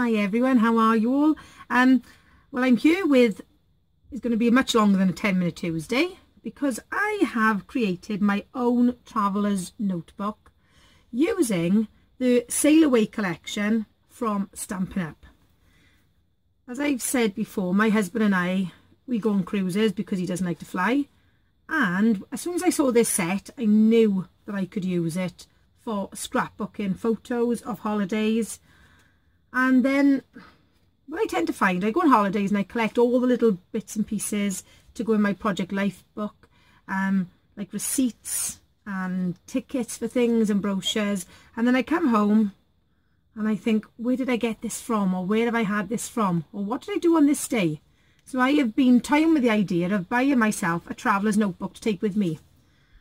Hi everyone, how are you all? Well, I'm here with, it's going to be much longer than a 10-minute Tuesday because I have created my own traveller's notebook using the Sail Away collection from Stampin' Up. As I've said before, my husband and I, we go on cruises because he doesn't like to fly, and as soon as I saw this set, I knew that I could use it for scrapbooking photos of holidays. And then what I tend to find, I go on holidays and I collect all the little bits and pieces to go in my Project Life book, like receipts and tickets for things and brochures, and then I come home and I think, where did I get this from, or where have I had this from, or what did I do on this day? So I have been toying with the idea of buying myself a traveller's notebook to take with me.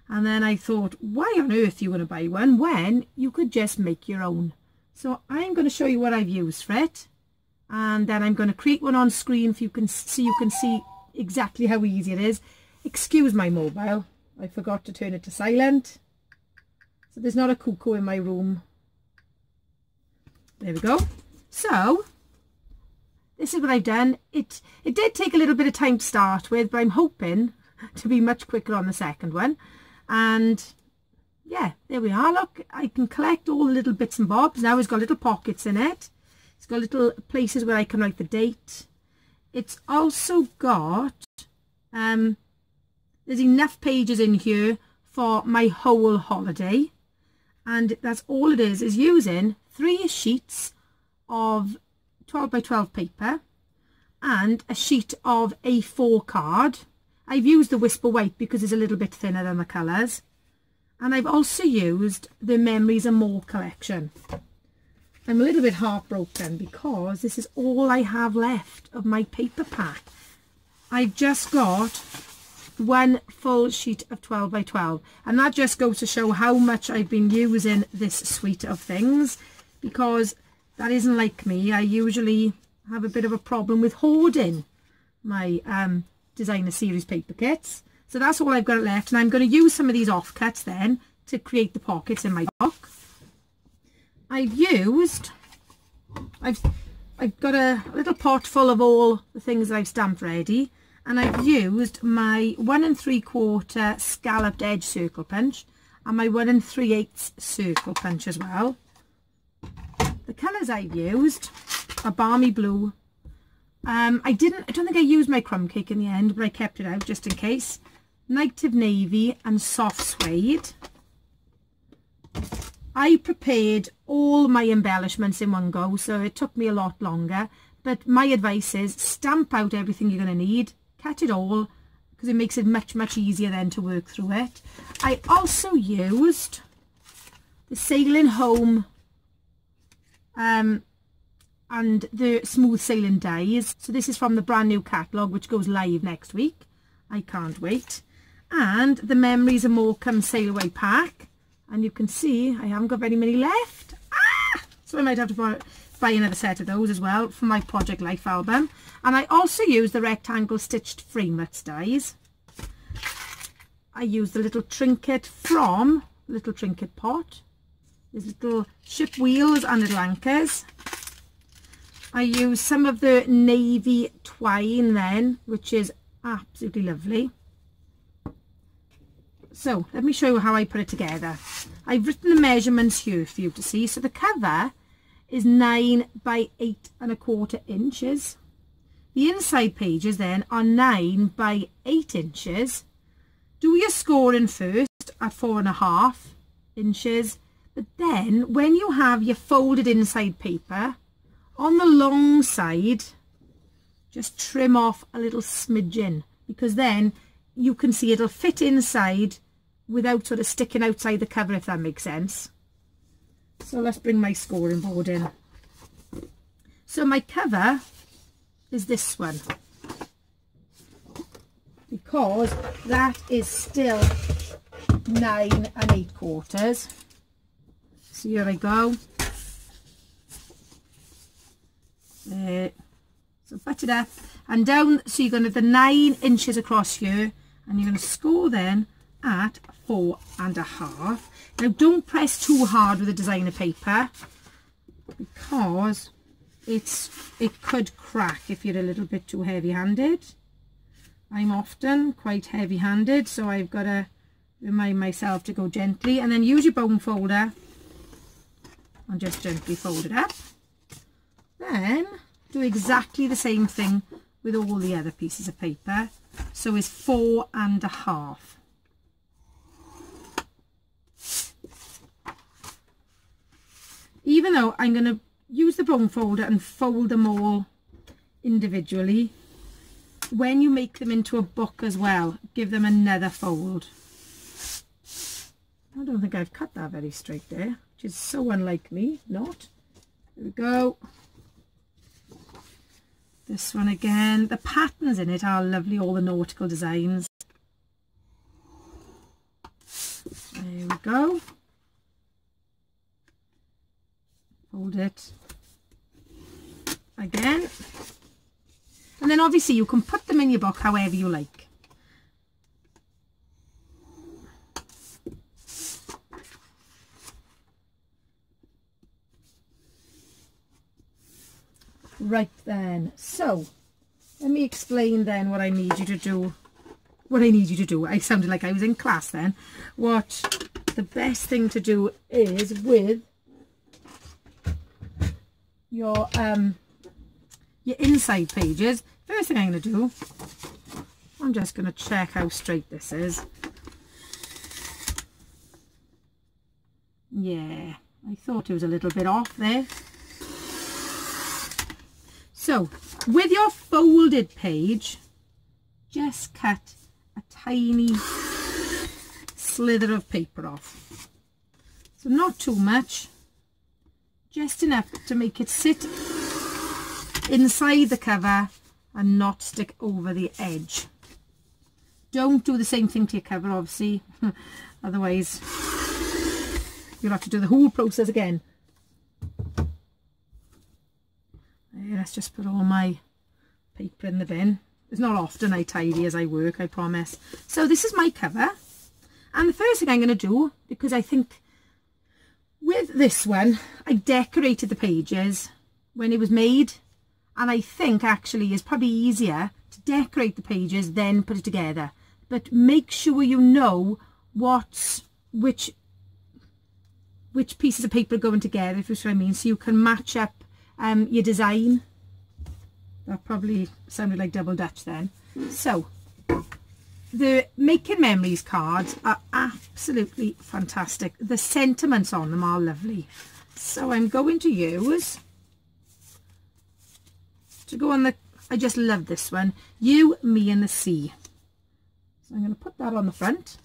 And then I thought, why on earth are you going to buy one when you could just make your own? So I'm going to show you what I've used for it, and then I'm going to create one on screen for you can see exactly how easy it is. Excuse my mobile, I forgot to turn it to silent, so there's not a cuckoo in my room. There we go. So this is what I've done. It did take a little bit of time to start with, but I'm hoping to be much quicker on the second one. And yeah, there we are. Look, I can collect all the little bits and bobs. Now it's got little pockets in it. It's got little places where I can write the date. It's also got, there's enough pages in here for my whole holiday. And that's all it is using 3 sheets of 12 by 12 paper and a sheet of A4 card. I've used the Whisper White because it's a little bit thinner than the colours. And I've also used the Memories and More collection. I'm a little bit heartbroken because this is all I have left of my paper pack. I've just got one full sheet of 12 by 12. And that just goes to show how much I've been using this suite of things, because that isn't like me. I usually have a bit of a problem with hoarding my designer series paper kits. So that's all I've got left, and I'm going to use some of these offcuts then to create the pockets in my book. I've got a little pot full of all the things that I've stamped ready, and I've used my 1 3/4 scalloped edge circle punch and my 1 3/8 circle punch as well. The colours I've used are Balmy Blue. I don't think I used my crumb cake in the end, but I kept it out just in case. Night of Navy and Soft Suede. I prepared all my embellishments in one go, so it took me a lot longer, but my advice is stamp out everything you're going to need, cut it all, because it makes it much easier then to work through it. I also used the Sailing Home and the Smooth Sailing dies. So this is from the brand new catalogue, which goes live next week. I can't wait. And the Memories and More Come Sail Away pack, and you can see I haven't got very many left, so I might have to buy another set of those as well for my Project Life album. And I also use the rectangle stitched framelets dies. I use the little trinket from Little Trinket Pot. There's little ship wheels and little anchors. I use some of the navy twine then, which is absolutely lovely. So let me show you how I put it together. I've written the measurements here for you to see. So the cover is 9 by 8 1/4 inches. The inside pages then are 9 by 8 inches. Do your scoring first at 4.5 inches. But then when you have your folded inside paper, on the long side, just trim off a little smidgen, because then you can see it'll fit inside without sort of sticking outside the cover, if that makes sense. So let's bring my scoring board in. So my cover is this one, because that is still 9 8/4. So here I go. There. So butt it up and down. So you're going to have the 9 inches across here, and you're going to score then at 4.5. Now don't press too hard with the designer paper, because it could crack if you're a little bit too heavy-handed. I'm often quite heavy-handed, so I've got to remind myself to go gently, and then use your bone folder and just gently fold it up. Then do exactly the same thing with all the other pieces of paper. So it's 4.5. Even though I'm going to use the bone folder and fold them all individually, when you make them into a book as well, give them another fold. I don't think I've cut that very straight there, which is so unlike me. Not. There we go. This one again. The patterns in it are lovely, all the nautical designs. There we go. Fold it again. And then obviously you can put them in your book however you like. Right then, so let me explain then what I need you to do. I sounded like I was in class then. What the best thing to do is with your inside pages. First thing I'm going to do, I'm just going to check how straight this is. Yeah, I thought it was a little bit off there. So with your folded page, just cut a tiny slither of paper off. So not too much, just enough to make it sit inside the cover and not stick over the edge. Don't do the same thing to your cover, obviously, otherwise you'll have to do the whole process again. Let's just put all my paper in the bin. It's not often I tidy as I work, I promise. So this is my cover, and the first thing I'm going to do, because I think with this one I decorated the pages when it was made, and I think actually it's probably easier to decorate the pages then put it together. But make sure you know which pieces of paper are going together, if you see what I mean, so you can match up your design. That probably sounded like double Dutch then. So the Making Memories cards are absolutely fantastic. The sentiments on them are lovely. So I'm going to use, to go on the, I just love this one, You, Me and the Sea. So I'm going to put that on the front.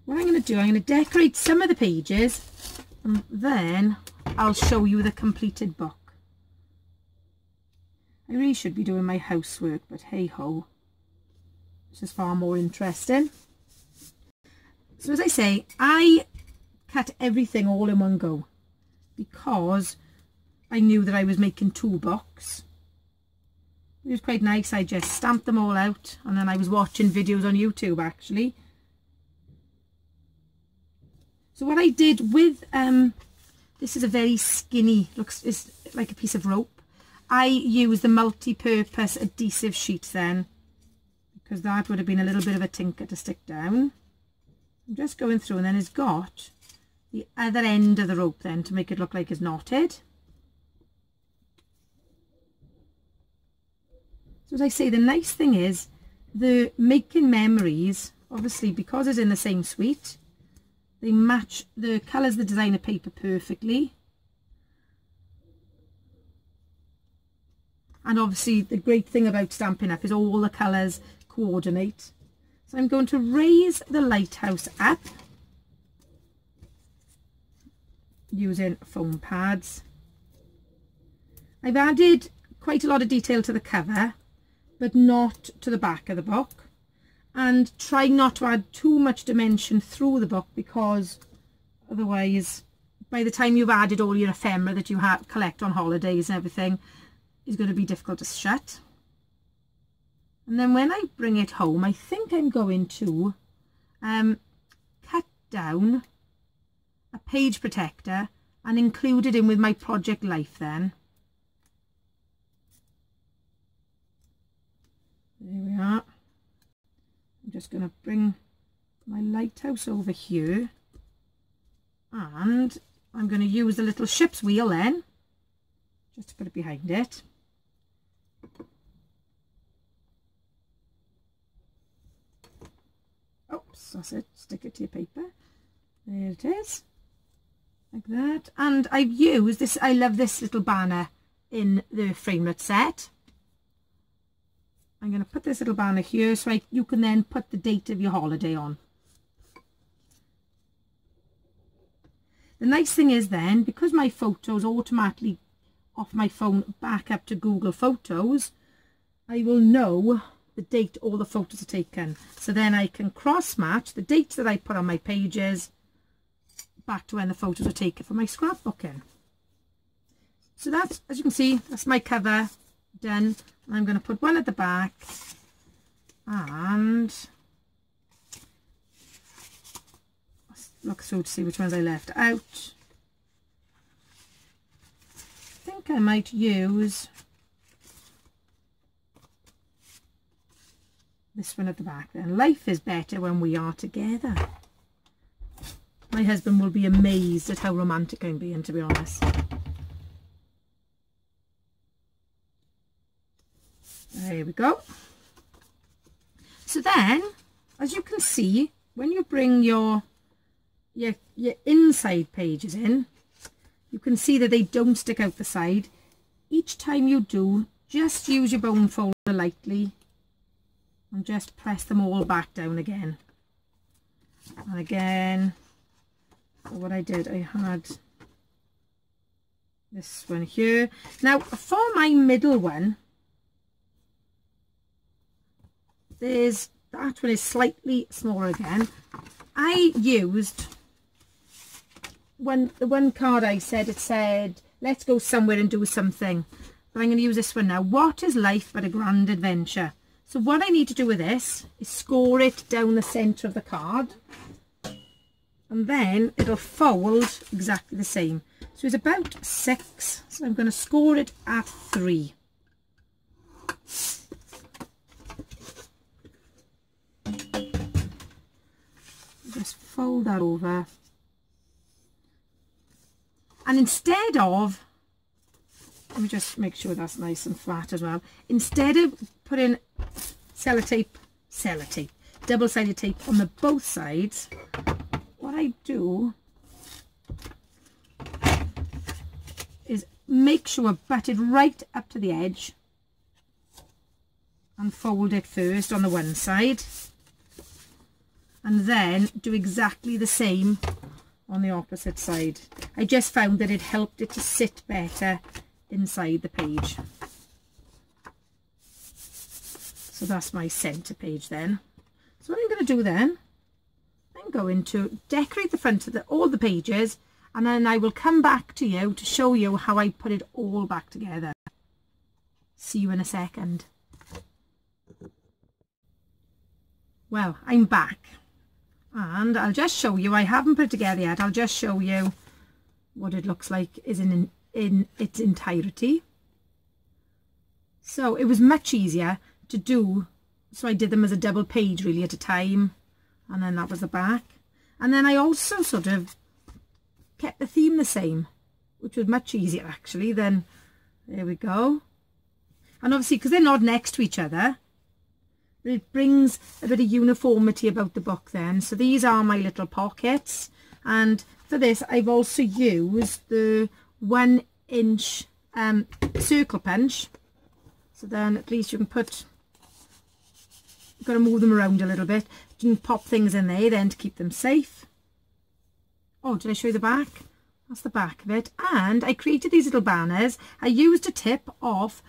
What I'm going to do, I'm going to decorate some of the pages, and then I'll show you the completed book. I really should be doing my housework, but hey ho, this is far more interesting. So as I say, I cut everything all in one go because I knew that I was making 2 books. It was quite nice. I just stamped them all out, and then I was watching videos on YouTube actually. So what I did with this is a very skinny, it's like a piece of rope. I used the multi-purpose adhesive sheet then, because that would have been a little bit of a tinker to stick down. I'm just going through, and then it's got the other end of the rope then to make it look like it's knotted. So as I say, the nice thing is the Making Memories, obviously because it's in the same suite, they match the colours of the designer paper perfectly. And obviously the great thing about Stampin' Up is all the colours coordinate. So I'm going to raise the lighthouse up using foam pads. I've added quite a lot of detail to the cover, but not to the back of the book. And try not to add too much dimension through the book, because otherwise by the time you've added all your ephemera that you collect on holidays and everything, is going to be difficult to shut. And then when I bring it home, I think I'm going to cut down a page protector and include it in with my project life then. There we are. I'm just going to bring my lighthouse over here, and I'm going to use the little ship's wheel then, just to put it behind it. Oops, that's it. Stick it to your paper. There it is. Like that. And I've used this, I love this little banner in the framelit set. I'm going to put this little banner here so you can then put the date of your holiday on. The nice thing is then, because my photos automatically off my phone back up to Google Photos, I will know the date all the photos are taken. So then I can cross-match the dates that I put on my pages back to when the photos are taken for my scrapbooking. So that's, as you can see, that's my cover done. I'm going to put one at the back and look through to see which ones I left out. I think I might use this one at the back then. Life is better when we are together. My husband will be amazed at how romantic I'm being, to be honest. There we go. So then, as you can see, when you bring your inside pages in, you can see that they don't stick out the side. Each time you do, just use your bone folder lightly and just press them all back down again. And again, so what I did, I had this one here. Now, for my middle one, that one is slightly smaller again. I used the one card I said, it said, let's go somewhere and do something. But I'm going to use this one now. What is life but a grand adventure? So what I need to do with this is score it down the centre of the card. And then it'll fold exactly the same. So it's about 6. So I'm going to score it at 3. Just fold that over, and instead of, let me just make sure that's nice and flat as well, instead of putting sellotape, double-sided tape on the both sides, what I do is make sure butt it right up to the edge and fold it first on the one side, and then do exactly the same on the opposite side. I just found that it helped it to sit better inside the page. So that's my centre page then. So what I'm going to do then, I'm going to decorate the front of all the pages, and then I will come back to you to show you how I put it all back together. See you in a second. Well, I'm back. And I'll just show you, I haven't put it together yet, I'll just show you what it looks like is in its entirety. So it was much easier to do, so I did them as a double page really at a time, and then that was the back. And then I also sort of kept the theme the same, which was much easier actually. Then there we go. And obviously because they're not next to each other, it brings a bit of uniformity about the book then. So these are my little pockets, and for this I've also used the 1-inch circle punch, so then at least you can put, you've got to move them around a little bit, you can pop things in there then to keep them safe. Oh, did I show you the back? That's the back of it. And I created these little banners. I used a tip off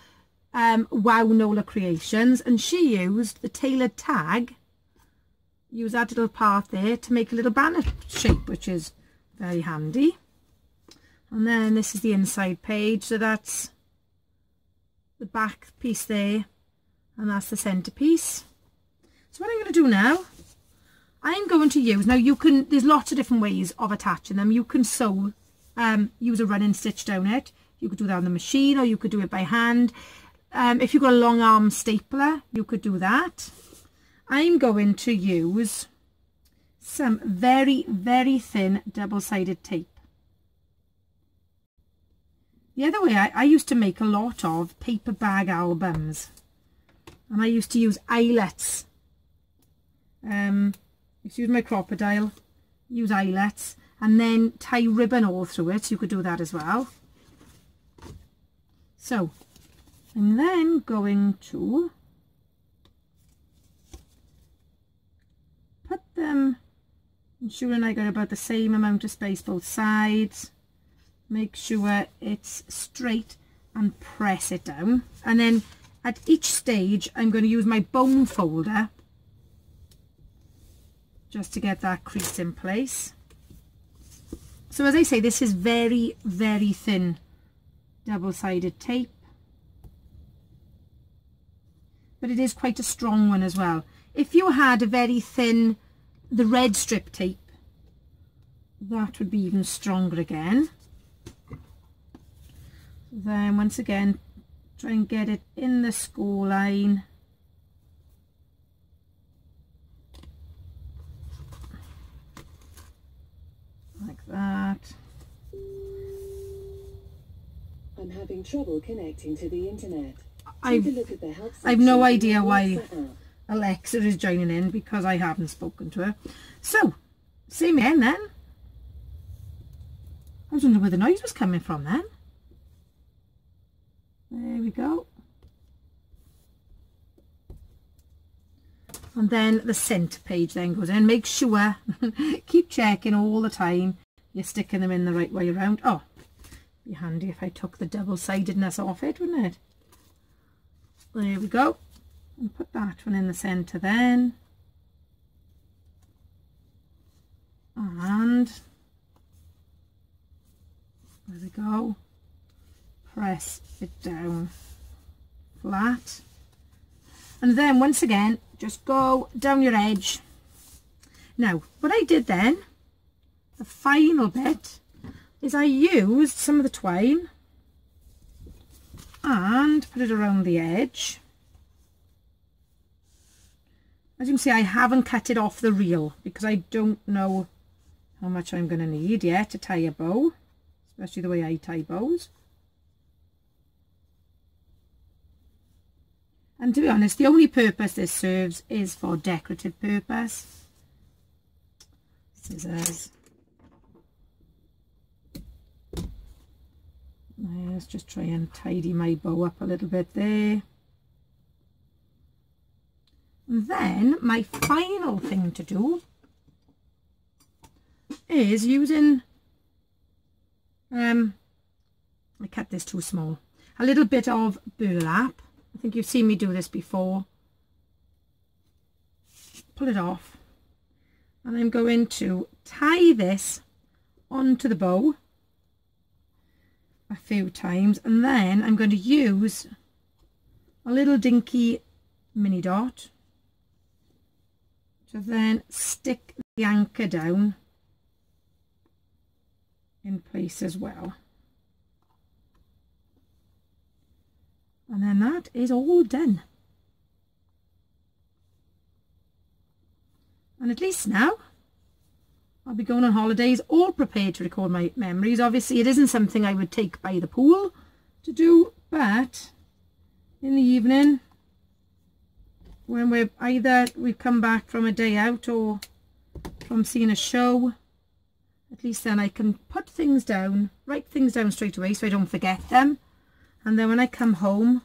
Wow Nola Creations, and she used the tailored tag, use that little part there to make a little banner shape, which is very handy. And then this is the inside page, so that's the back piece there, and that's the centre piece. So what I'm going to do now, I'm going to use, now you can, there's lots of different ways of attaching them. You can sew use a running stitch down it. You could do that on the machine, or you could do it by hand. If you've got a long arm stapler, you could do that. I'm going to use some very, very thin double-sided tape. The other way, I used to make a lot of paper bag albums, and I used to use eyelets. Use my crocodile, use eyelets, and then tie ribbon all through it. You could do that as well. So I'm then going to put them, ensuring I got about the same amount of space both sides. Make sure it's straight and press it down. And then at each stage I'm going to use my bone folder just to get that crease in place. So as I say, this is very, very thin double-sided tape, but it is quite a strong one as well. If you had a very thin, the red strip tape, that would be even stronger again. Then once again, try and get it in the score line. Like that. I'm having trouble connecting to the internet. I've no idea why Alexa is joining in, because I haven't spoken to her. So, same again then. I was wondering where the noise was coming from then. There we go. And then the centre page then goes in. Make sure, keep checking all the time you're sticking them in the right way around. Oh, it'd be handy if I took the double-sidedness off it, wouldn't it? There we go. And put that one in the centre then. And there we go. Press it down flat. And then once again, just go down your edge. Now, what I did then, the final bit, is I used some of the twine and put it around the edge. As you can see, I haven't cut it off the reel because I don't know how much I'm going to need yet to tie a bow, especially the way I tie bows. And to be honest, the only purpose this serves is for decorative purpose. Scissors. Let's just try and tidy my bow up a little bit there. And then my final thing to do is using, I cut this too small, a little bit of burlap. I think you've seen me do this before. Pull it off, and I'm going to tie this onto the bow a few times, and then I'm going to use a little dinky mini dot to then stick the anchor down in place as well. And then that is all done. And at least now I'll be going on holidays all prepared to record my memories. Obviously it isn't something I would take by the pool to do, but in the evening when we've come back from a day out or from seeing a show, at least then I can put things down, write things down straight away so I don't forget them. And then when I come home,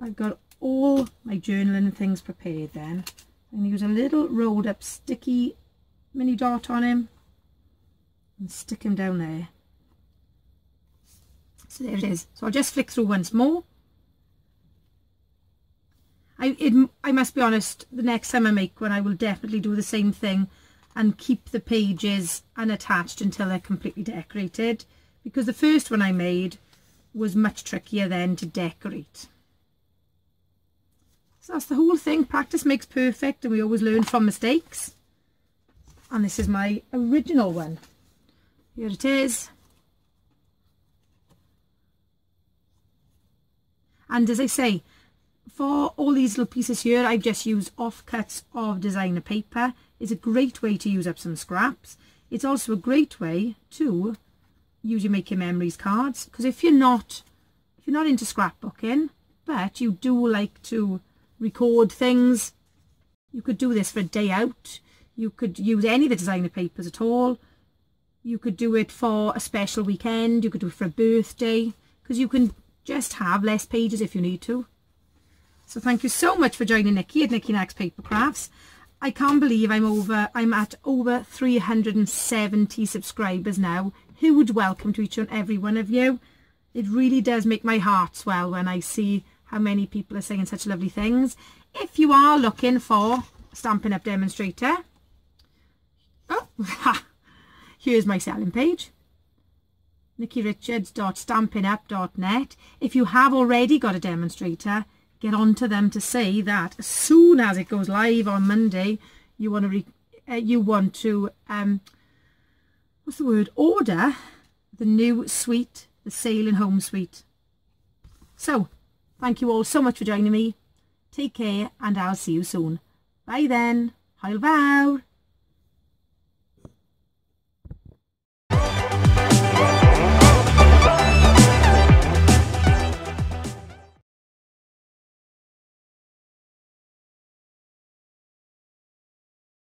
I've got all my journaling things prepared then. I'm going to use a little rolled up sticky mini dot on him and stick him down there. So there it is. So I'll just flick through once more. I must be honest, the next time I make one I will definitely do the same thing and keep the pages unattached until they're completely decorated, because the first one I made was much trickier then to decorate. So that's the whole thing. Practice makes perfect, and we always learn from mistakes. And this is my original one. Here it is. And as I say, for all these little pieces here, I've just used offcuts of designer paper. It's a great way to use up some scraps. It's also a great way to use your Make Your Memories cards, because if you're not into scrapbooking, but you do like to record things, you could do this for a day out. You could use any of the designer papers at all. You could do it for a special weekend. You could do it for a birthday, because you can just have less pages if you need to. So thank you so much for joining Nikki at Nikki Next Paper Crafts. I can't believe I'm at over 370 subscribers now. Huge welcome to each and every one of you. It really does make my heart swell when I see how many people are saying such lovely things. If you are looking for a Stampin' Up demonstrator, here's my selling page, nikkirichards.stampinup.net. If you have already got a demonstrator, get on to them to say that as soon as it goes live on Monday, you want to order the new suite, the Sailing Home suite. So thank you all so much for joining me. Take care, and I'll see you soon. Bye then. Hwyl fawr.